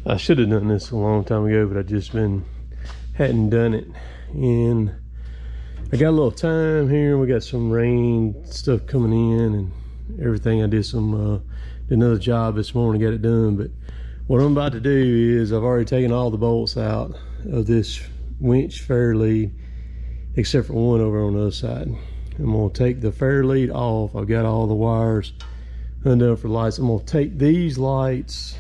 I should have done this a long time ago, but I just hadn't done it. And I got a little time here. We got some rain stuff coming in and everything. I did another job this morning, got it done. But what I'm about to do is I've already taken all the bolts out of this winch fair lead, except for one over on the other side. I'm gonna take the fair lead off. I've got all the wires undone for lights. I'm gonna take these lights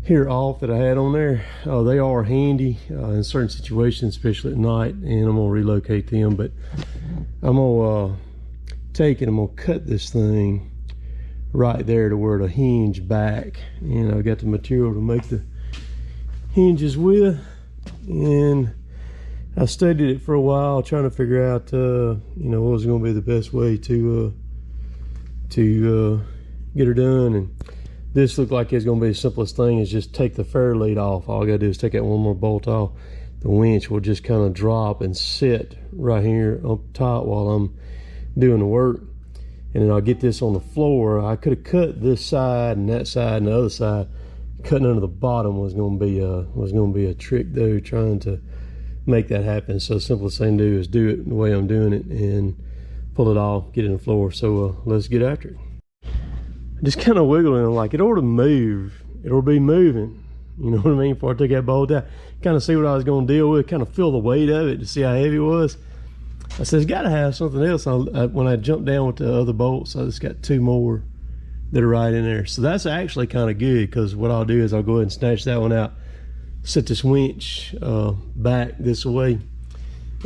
here off that I had on there. They are handy in certain situations, especially at night, and I'm gonna relocate them. But I'm gonna take it, I'm gonna cut this thing right there to where it'll hinge back, and I've got the material to make the hinges with. And I studied it for a while, trying to figure out you know, what was going to be the best way to get her done. And this looked like it's going to be the simplest thing, is just take the fair lead off. All I got to do is take that one more bolt off. The winch will just kind of drop and sit right here up top while I'm doing the work. And then I'll get this on the floor. I could have cut this side and that side and the other side. Cutting under the bottom was going to be a trick though, trying to make that happen. So the simplest thing to do is do it the way I'm doing it and pull it off, get it on the floor. So let's get after it. Just kind of wiggling it like it ought to move. It ought to be moving. You know what I mean? Before I took that bolt out, kind of see what I was going to deal with, kind of feel the weight of it to see how heavy it was. I said, it's got to have something else. When I jumped down with the other bolts, I just got two more that are right in there. So that's actually kind of good, because what I'll do is I'll go ahead and snatch that one out, set this winch back this way,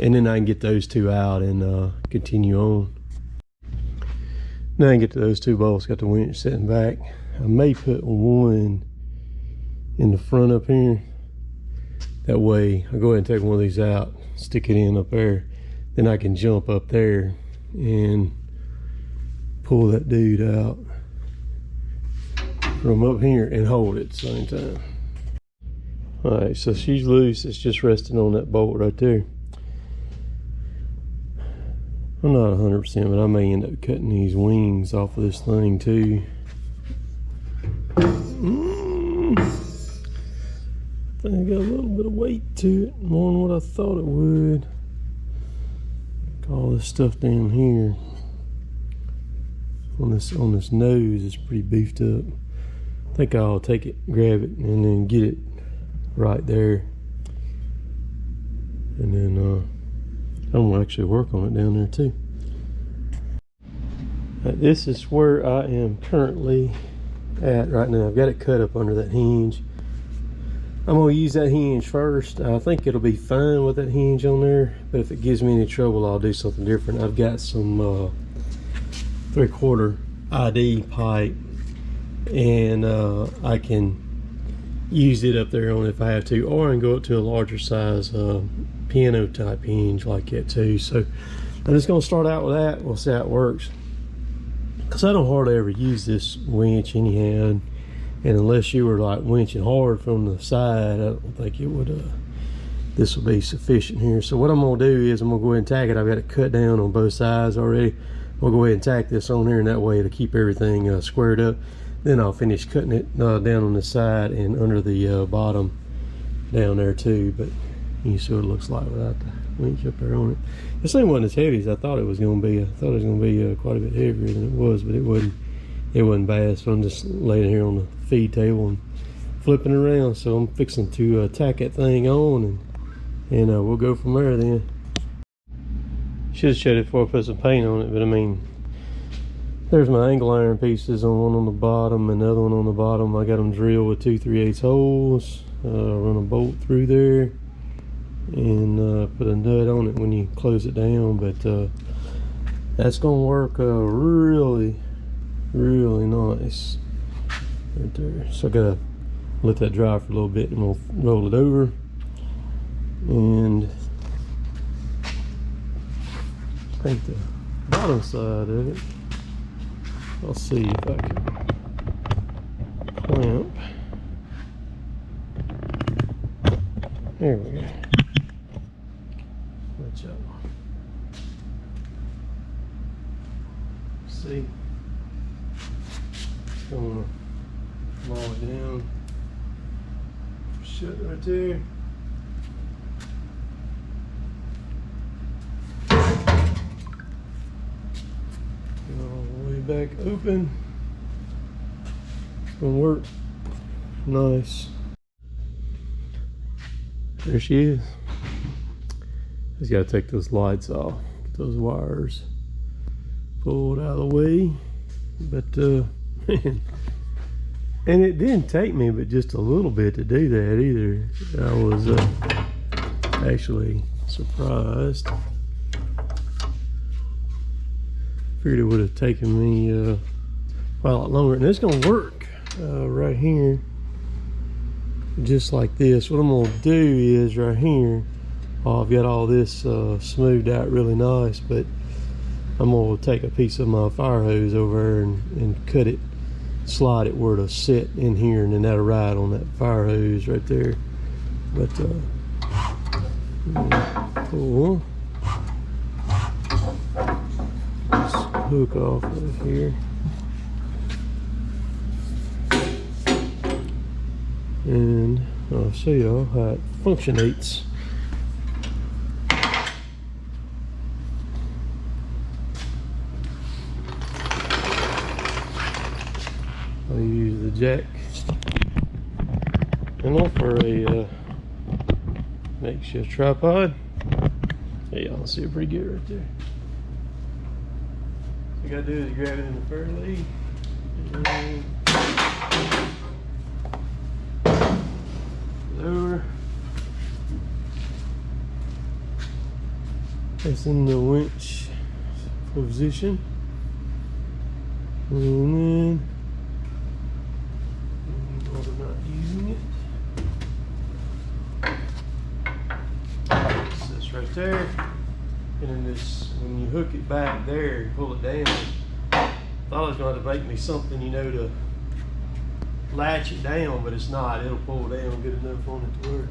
and then I can get those two out and continue on. Now I can get to those two bolts, got the winch sitting back. I may put one in the front up here. That way I'll go ahead and take one of these out, stick it in up there. Then I can jump up there and pull that dude out from up here and hold it at the same time. All right, so she's loose. It's just resting on that bolt right there. I'm not 100%, but I may end up cutting these wings off of this thing too. I think I got a little bit of weight to it, more than what I thought it would. All this stuff down here on this nose is pretty beefed up. I think I'll take it, grab it, and then get it right there, and then I'm gonna actually work on it down there too. This is where I am currently at right now. I've got it cut up under that hinge. I'm gonna use that hinge first. I think it'll be fine with that hinge on there, but if it gives me any trouble, I'll do something different. I've got some 3/4 ID pipe, and I can use it up there on if I have to, or I can go up to a larger size piano type hinge like that too. So I'm just gonna start out with that. We'll see how it works, because I don't hardly ever use this winch anyhow, and unless you were like winching hard from the side, I don't think it would this will be sufficient here. So what I'm gonna do is I'm gonna go ahead and tack it. I've got it cut down on both sides already. We'll go ahead and tack this on here, and that way to keep everything squared up. Then I'll finish cutting it down on the side and under the bottom down there too. But you can see what it looks like without the winch up there on it. This thing wasn't as heavy as I thought it was going to be. I thought it was going to be quite a bit heavier than it was, but it wasn't bad. So I'm just laying here on the feed table and flipping around. So I'm fixing to tack that thing on, and we'll go from there then. Should have showed it before I put some paint on it, but I mean, there's my angle iron pieces, one on the bottom and the other one on the bottom. I got them drilled with 2 3/8 holes. Run a bolt through there and put a nut on it when you close it down. But that's gonna work really nice right there. So I gotta let that dry for a little bit, and we'll roll it over. And I think the bottom side of it, I'll see if I can clamp. There we go. Watch out. See? Just gonna log it down. Shut right there. All the way back open. It's gonna work. Nice. There she is. Just gotta take those lights off. Get those wires pulled out of the way. But man. And it didn't take me but just a little bit to do that either. I was actually surprised. Figured it would have taken me quite a lot longer. And it's gonna work right here, just like this. What I'm gonna do is right here, I've got all this smoothed out really nice, but I'm gonna take a piece of my fire hose over there and cut it, slide it where to sit in here, and then that'll ride on that fire hose right there. But cool. Just hook off of here, and I'll show y'all how it functionates. I'll use the jack handle for a makeshift tripod. Yeah, y'all see it pretty good right there. All you gotta do is grab it in the fairly and over. It's in the winch position, and then I'm not using it. It's this right there, and then this, when you hook it back there, you pull it down. I thought it was going to make me something, you know, to latch it down, but it's not. It'll pull down good enough on it to work.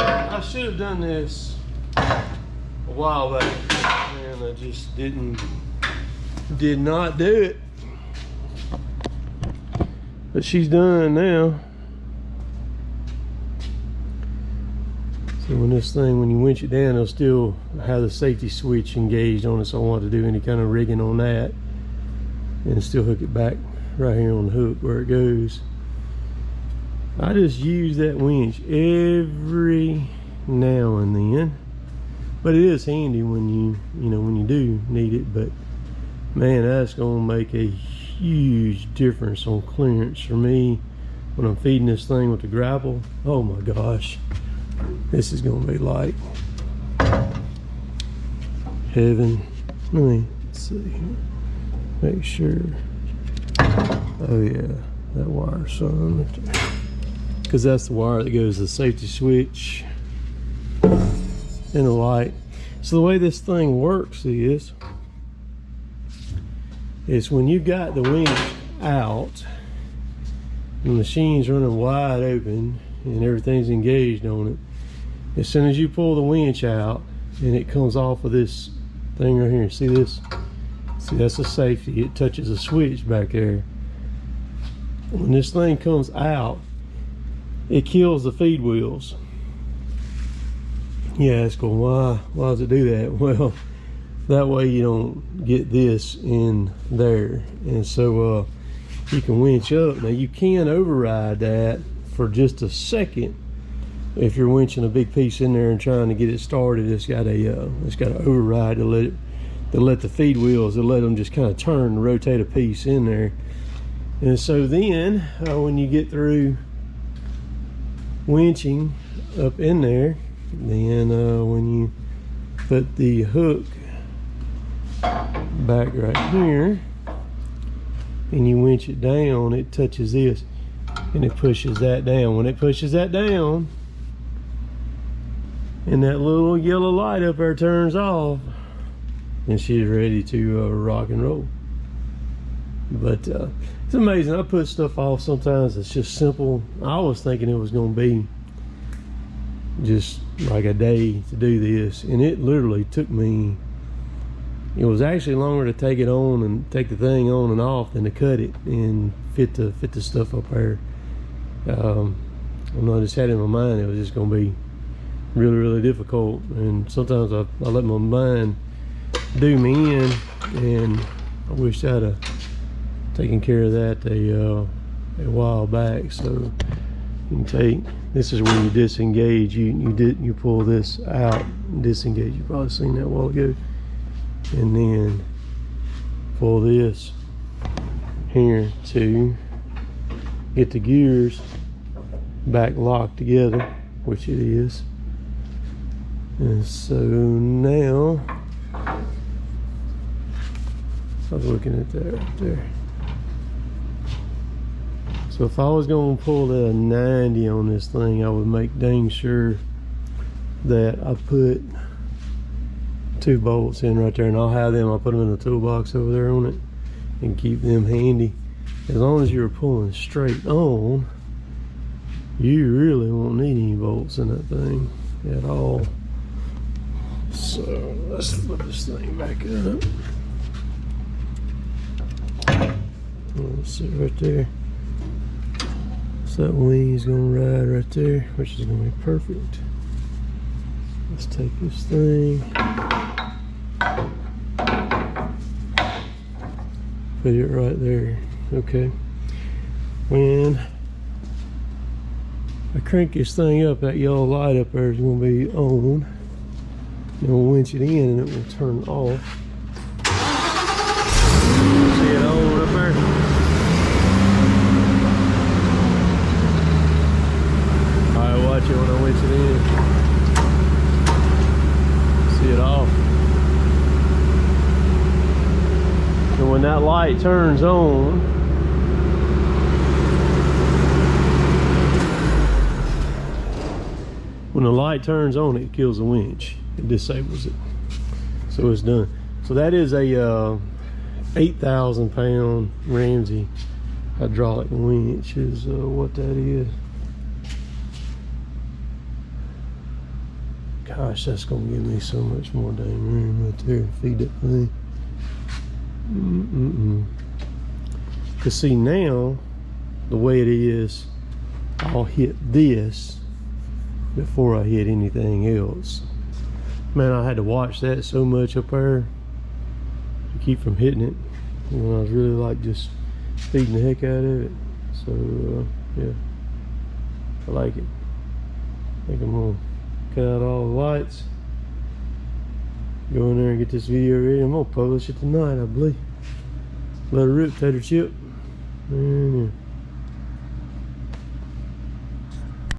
I should have done this a while back, and I just did not do it. But she's done now. So when this thing, when you winch it down, it'll still have the safety switch engaged on it, so I don't want to do any kind of rigging on that, and still hook it back right here on the hook where it goes. I just use that winch every now and then, but it is handy when you know, when you do need it. But man, that's gonna make a huge difference on clearance for me when I'm feeding this thing with the grapple. Oh my gosh, this is gonna be like heaven. Let me see here, make sure. Oh yeah, that wire's on right there, because that's the wire that goes to the safety switch and the light. So the way this thing works is when you've got the winch out, the machine's running wide open and everything's engaged on it, as soon as you pull the winch out and it comes off of this thing right here, see this? See, that's a safety. It touches a switch back there. When this thing comes out, it kills the feed wheels. Yeah, it's going, why does it do that? Well, that way you don't get this in there, and so you can winch up. Now you can override that for just a second if you're winching a big piece in there and trying to get it started. It's got a override to let the feed wheels, to let them just kind of turn and rotate a piece in there. And so then when you get through winching up in there, then when you put the hook back right here and you winch it down, it touches this and it pushes that down. When it pushes that down and that little yellow light up there turns off, and she's ready to rock and roll. But it's amazing. I put stuff off sometimes it's just simple. I was thinking it was going to be just like a day to do this, and it literally took me, it was actually longer to take it on and take the thing on and off than to cut it and fit the stuff up there. I just had in my mind it was just gonna be really difficult, and sometimes I let my mind do me in, and I wish I'd have taken care of that a while back. So you can take, this is where you disengage, you pull this out and disengage. You've probably seen that a while ago, and then pull this here to get the gears back locked together, which it is. And so now I was looking at that right there. So if I was going to pull a 90 on this thing, I would make dang sure that I put 2 bolts in right there, and I'll have them, I'll put them in the toolbox over there on it and keep them handy. As long as you're pulling straight on, you really won't need any bolts in that thing at all. So let's flip this thing back up. Let's see right there. So that wing is going to ride right there, which is going to be perfect. Let's take this thing, put it right there. Okay. When I crank this thing up, that yellow light up there is going to be on. Then we'll winch it in and it will turn off. See it on up there? Alright, watch it when I winch it in. See it off. And when that light turns on, when the light turns on, it kills the winch. It disables it. So it's done. So that is a 8,000 pound Ramsey hydraulic winch is what that is. Gosh, that's gonna give me so much more dang room right there to feed that thing. Cause see, now the way it is, I'll hit this before I hit anything else. Man, I had to watch that so much up there to keep from hitting it when I was really like just feeding the heck out of it. So yeah, I like it. I think I'm gonna cut out all the lights, go in there and get this video ready. I'm gonna publish it tonight, I believe. Let it rip, tater chip. And, yeah.